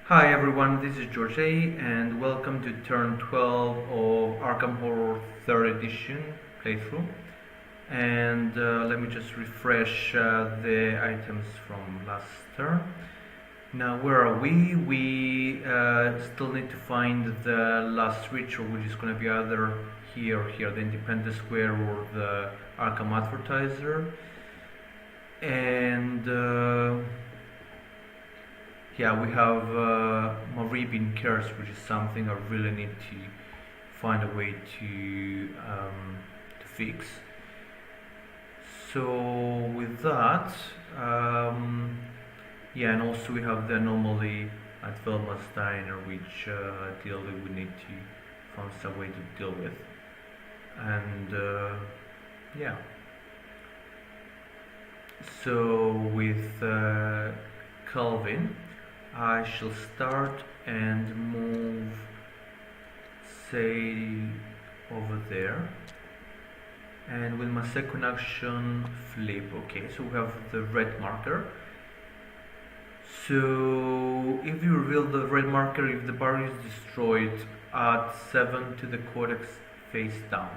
Hi everyone, this is George A, and welcome to turn 12 of Arkham Horror 3rd edition playthrough. And let me just refresh the items from last turn. Now, where are we? We still need to find the last ritual, which is going to be either here or here, the Independence Square or the Arkham Advertiser. And yeah, we have Marie being cursed, which is something I really need to find a way to fix. So with that, yeah, and also we have the anomaly at Velma's Diner, which ideally we need to find some way to deal with. And yeah, so with Calvin, I shall start and move, say, over there, and with my second action flip. Okay, so we have the red marker. So if you reveal the red marker, if the bar is destroyed, add 7 to the codex face down.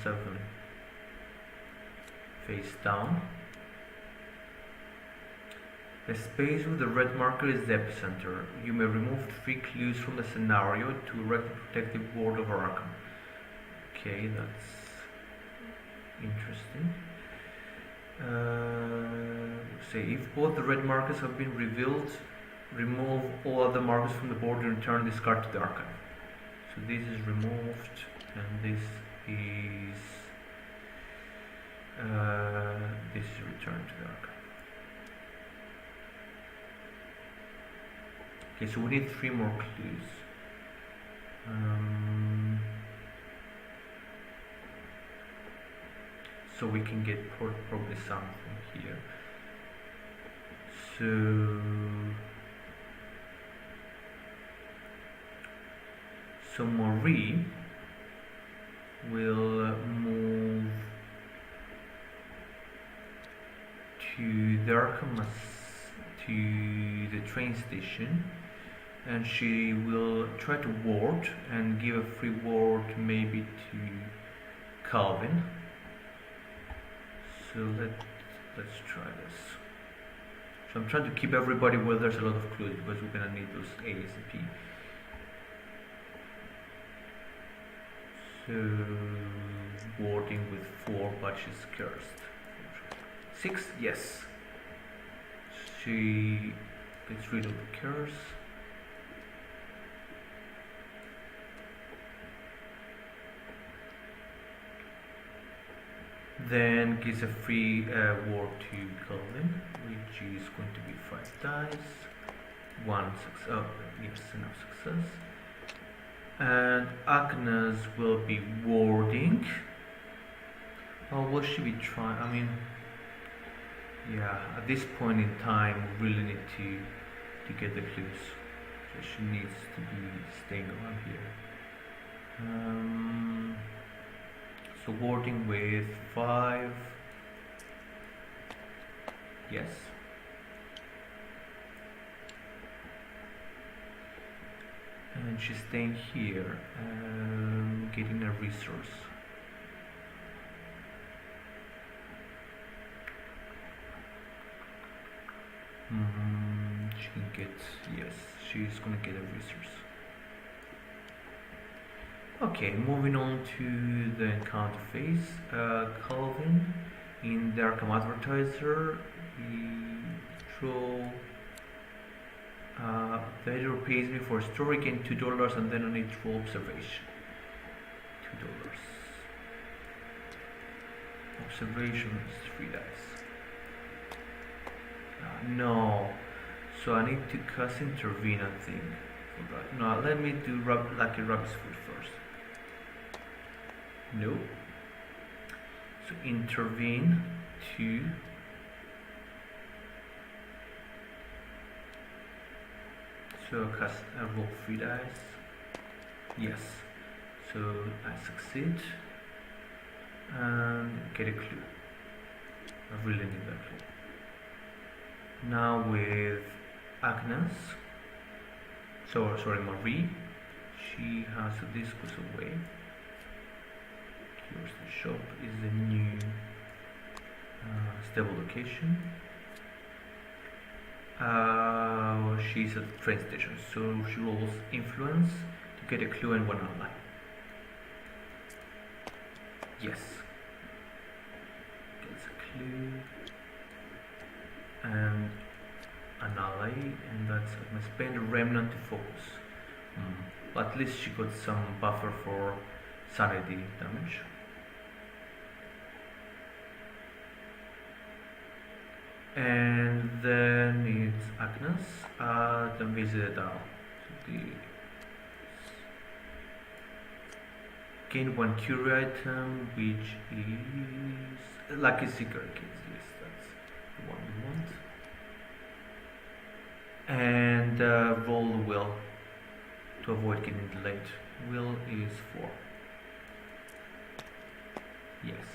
7 face down. The space with the red marker is the epicenter. You may remove 3 clues from the scenario to erect the protective ward of Arkham. Okay, that's interesting. Say if both the red markers have been revealed, remove all other markers from the board and return this card to the archive. So this is removed, and this is returned to the archive. Okay, so we need 3 more clues. So we can get probably something here. So Marie will move to the Arkham, to the train station, and she will try to ward and give a free ward maybe to Calvin. So let's try this. So I'm trying to keep everybody where there's a lot of clues, because we're gonna need those ASAP. So warding with 4, but she's cursed. 6, yes. She gets rid of the curse. Then gives a free ward to Calvin, which is going to be 5 dice. 1 success. Oh, yes, enough success. And Agnes will be warding. Oh, will she be trying? I mean, yeah, at this point in time, we really need to get the clues. So she needs to be staying around here. So warding with 5. Yes. And she's staying here, getting a resource. She can get, yes, she's gonna get a resource. Okay, moving on to the encounter phase. Calvin in the Arkham Advertiser, draw. The editor pays me for a story, gain $2, and then I need to roll observation. $2. Observation is 3 dice. No, so I need to cast intervene, I think. No, let me do Lucky Rabbit's Foot first. No. So intervene 2. So cast a roll 3 dice. Yes. So I succeed and get a clue. I really need that clue. Now with Agnes. Sorry, Marie. She has this goes away. Here's the shop. Is the new stable location. She's at the train station, so she rolls influence to get a clue and one ally. Yes. Gets a clue and an ally, and that's I'm gonna spend a remnant to focus. But at least she got some buffer for sanity damage. And then it's Agnes, then visit Dao. So gain one curie item, which is lucky seeker case. Yes, that's the one we want. And roll the will to avoid getting delayed. Will is 4. Yes.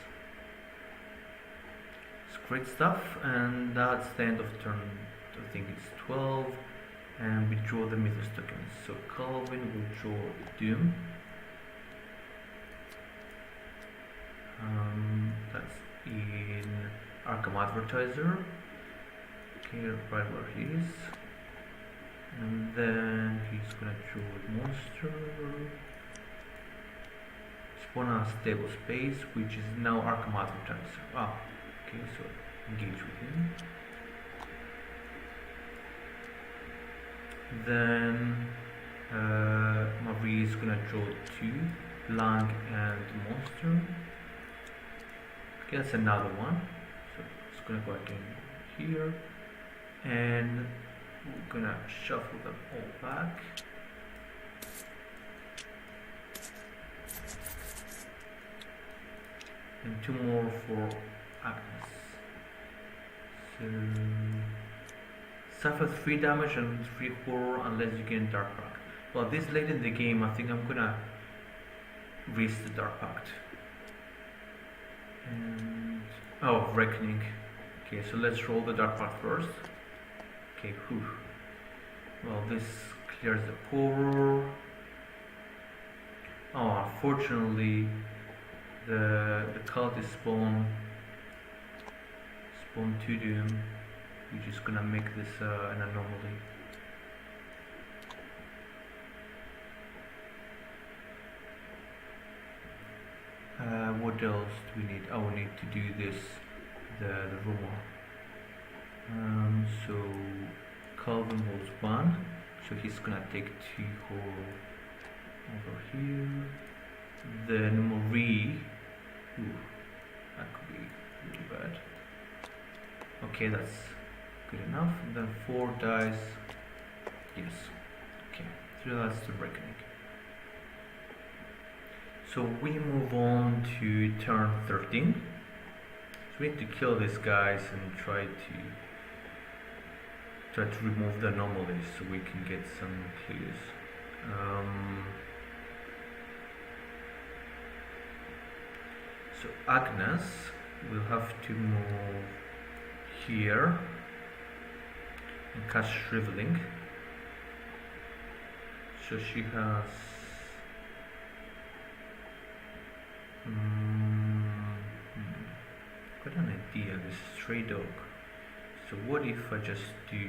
It's great stuff, and that's the end of turn. I think it's 12, and we draw the Mythos tokens. So Calvin will draw Doom. That's in Arkham Advertiser. Okay, right where he is. And then he's gonna draw a monster. Spawn a stable space, which is now Arkham Advertiser. Okay, so engage with him. Then Marie is gonna draw 2, Blanc and monster. Okay, that's another one. So it's gonna go again here. And we're gonna shuffle them all back. And 2 more for Agnes. So suffer 3 damage and 3 horror unless you gain Dark Pact. Well, this late in the game, I think I'm gonna risk the Dark Pact. And Reckoning. Okay, so let's roll the Dark Pact first. Okay, whew. Well, this clears the horror. Unfortunately, the cultist spawn 2 doom, which is gonna make this an anomaly. What else do we need? We need to do this, the rumor. So Calvin rolls 1, so he's gonna take 2 horror over here. Then Marie, that could be really bad. Okay, that's good enough. And then 4 dice. Yes. Okay, so that's the reckoning. So we move on to turn 13. So we need to kill these guys and try to remove the anomalies so we can get some clues. So Agnes will have to move here and cast Shriveling. So she has got an idea, this stray dog. So what if I just do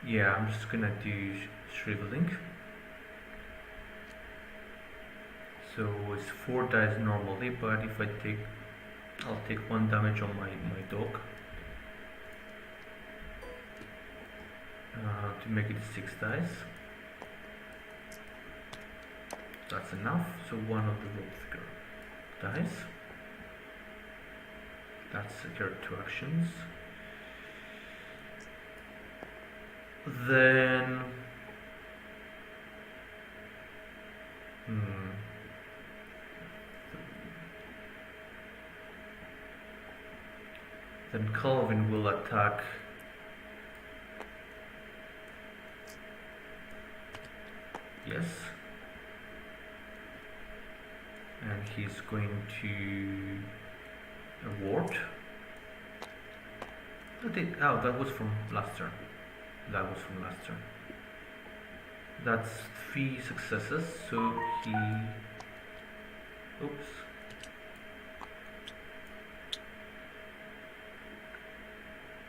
yeah, I'm just gonna do Shriveling. So it's 4 dice normally, but if I'll take 1 damage on my dog to make it 6 dice. That's enough. So 1 of the rope figure dice. That's her 2 actions. Then then Calvin will attack yes, and he's going to ward. Oh, that was from last turn. That was from last turn. That's 3 successes, so he... Oops.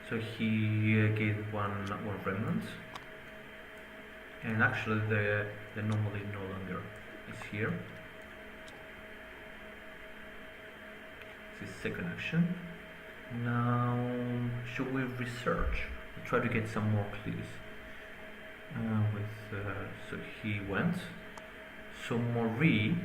So he gained one remnant. And actually the anomaly no longer is here. This is second action. Now, should we research? We'll try to get some more clues. So he went. So Maury.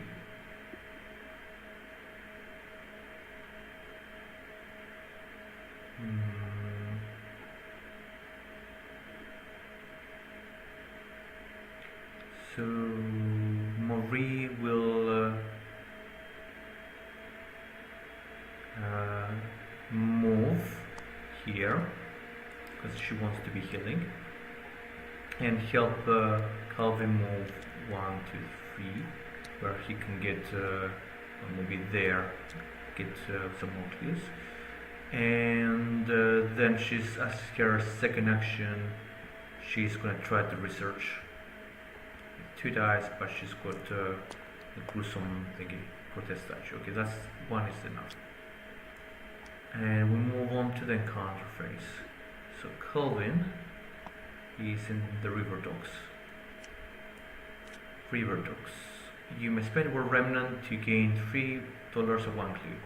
So Maury will move here because she wants to be healing and help Calvin move 1, 2, 3 where he can get or maybe there get some more clues, and then she's as her second action she's gonna try to research 2 dice, but she's got the gruesome thingy protest statue. Okay, that's 1 is enough. And we move on to the encounter phase. So Calvin is in the river docks. River docks. You may spend one remnant to gain $3 of 1 clue.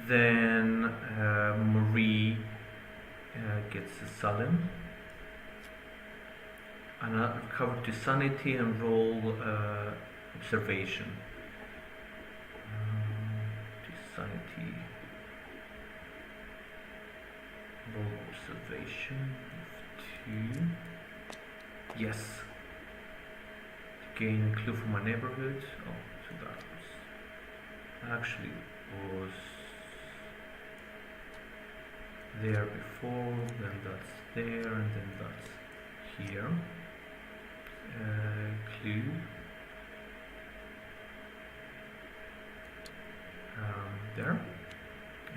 Then Marie gets a sullen. And I'll recover to sanity and roll observation. To sanity. Roll observation of 2. Yes. To gain a clue from my neighborhood. Oh, so that was actually was there before, then that's there, and then that's here. Clue. There.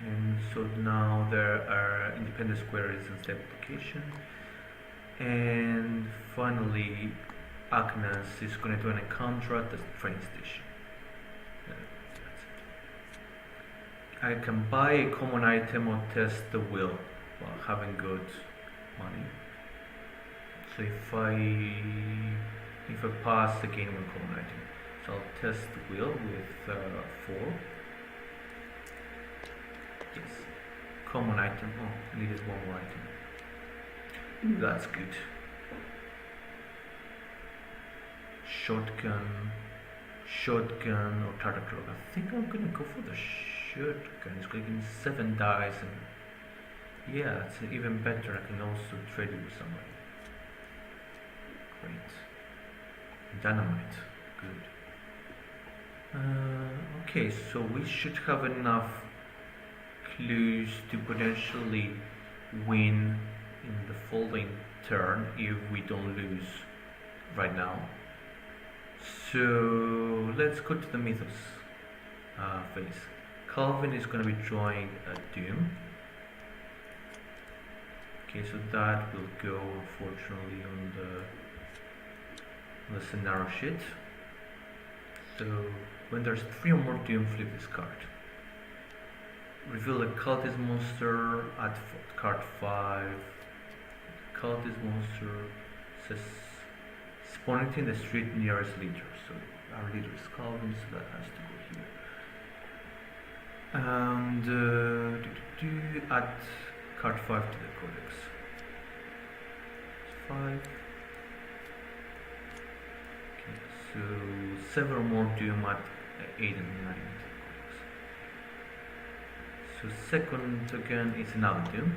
And so now there are independent squares and step application. And finally, Agnes is going to do an encounter at the train station. I can buy a common item or test the will while having good money. So if I pass, I gain 1 common item. So I'll test the will with 4. Yes. Common item. Oh, I needed 1 more item. That's good. Shotgun or tartar cloak. I think I'm gonna go for the shotgun. It's going to give me 7 dice, and yeah, it's even better. I can also trade it with somebody. Great. Dynamite. Good. Okay, so we should have enough clues to potentially win in the following turn if we don't lose right now. So let's go to the mythos phase. Calvin is going to be drawing a Doom. Okay, so that will go unfortunately on the scenario sheet. So when there's 3 or more Doom, flip this card. Reveal a cultist monster at card 5. Cultist monster says spawn it in the street nearest leader. So our leader is Calvin, so that has to go here. And add card 5 to the codex. 5. Okay, so several more Doom at 8 and 9. So second token is another Doom.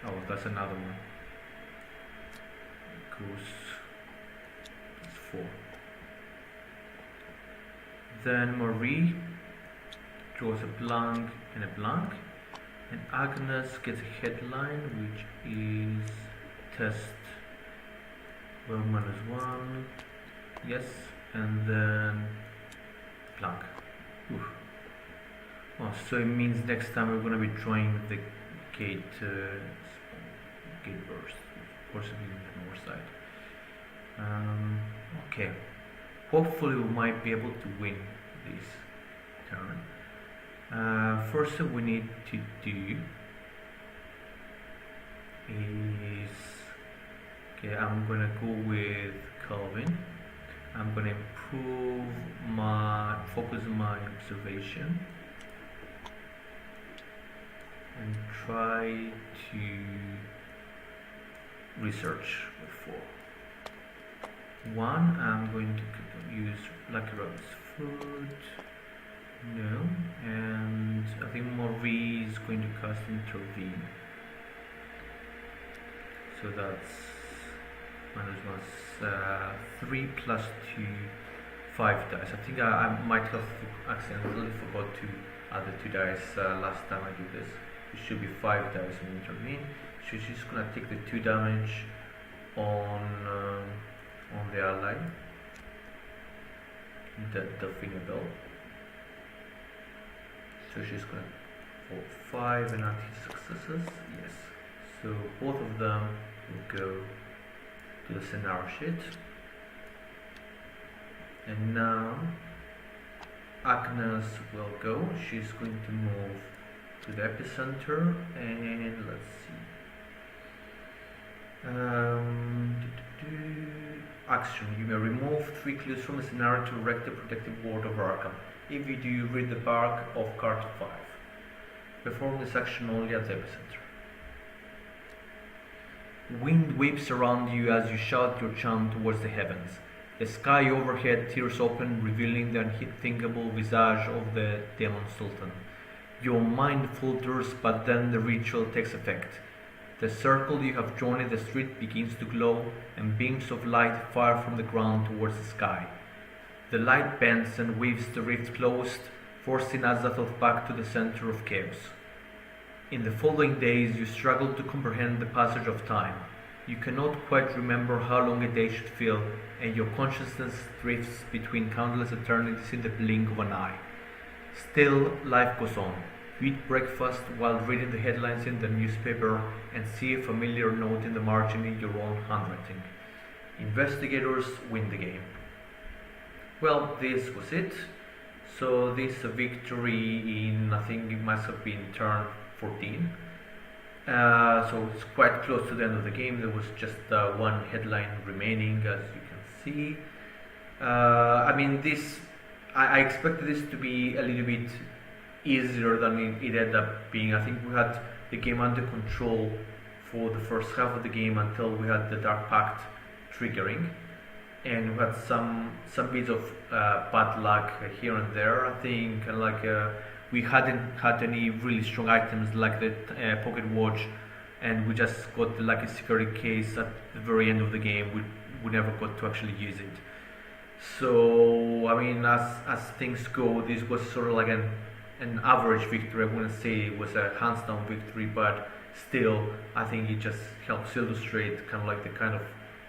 Oh, that's another one. Goes 4. Then Marie draws a blank and a blank, and Agnes gets a headline which is test well, -1, yes, and then blank. Oof. Oh, so it means next time we're going to be drawing the gate burst, possibly on the north side. Okay, hopefully we might be able to win this turn. First thing we need to do is, okay, I'm gonna go with Calvin. I'm gonna focus my observation and try to research with 4. 1, I'm going to use Lucky Rabbit's foot. No, and I think Marie is going to cast Intervene. So that's -3 plus 2, 5 dice. I think I might have accidentally forgot to add the 2 dice last time I did this. It should be 5 dice in Intervene. So she's gonna take the 2 damage on the ally, the Delphine Bell. So she's gonna roll 5 and add his successes. Yes. So both of them will go to the scenario sheet. And now Agnes will go. She's going to move to the epicenter, and let's see. Action. You may remove 3 clues from the scenario to erect the protective ward of Arkham. If you do, you read the bark of card 5. Perform this action only at the epicenter. Wind whips around you as you shout your chant towards the heavens. The sky overhead tears open, revealing the unthinkable visage of the Demon Sultan. Your mind falters, but then the ritual takes effect. The circle you have drawn in the street begins to glow, and beams of light fire from the ground towards the sky. The light bends and weaves the rift closed, forcing Azathoth back to the center of chaos. In the following days, you struggle to comprehend the passage of time. You cannot quite remember how long a day should feel, and your consciousness drifts between countless eternities in the blink of an eye. Still, life goes on. You eat breakfast while reading the headlines in the newspaper and see a familiar note in the margin in your own handwriting. Investigators win the game. Well, this was it. So this is a victory in, I think it must have been turn 14. So it's quite close to the end of the game. There was just one headline remaining, as you can see. I mean, I expected this to be a little bit easier than it ended up being. I think we had the game under control for the first half of the game until we had the Dark Pact triggering, and we had some bits of bad luck here and there. I think we hadn't had any really strong items like the pocket watch, and we just got the lucky security case at the very end of the game. We never got to actually use it. So I mean, as things go, this was sort of like an average victory. I wouldn't say it was a hands down victory, but still, I think it just helps illustrate kind of like the kind of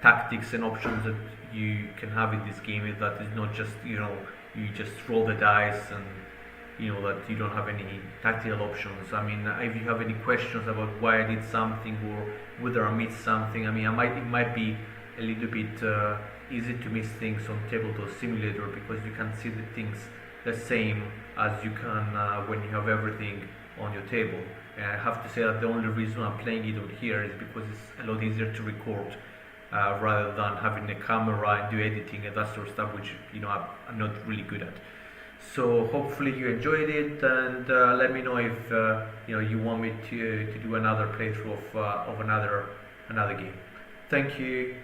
tactics and options that you can have in this game. That is not just, you just roll the dice and that you don't have any tactical options. I mean, if you have any questions about why I did something or whether I missed something, I mean, it might be a little bit easy to miss things on Tabletop Simulator because you can see the things the same as you can when you have everything on your table. And I have to say that the only reason I'm playing it on here is because it's a lot easier to record rather than having a camera and do editing and that sort of stuff, which I'm not really good at. So hopefully you enjoyed it, and let me know if you want me to do another playthrough of another game. Thank you.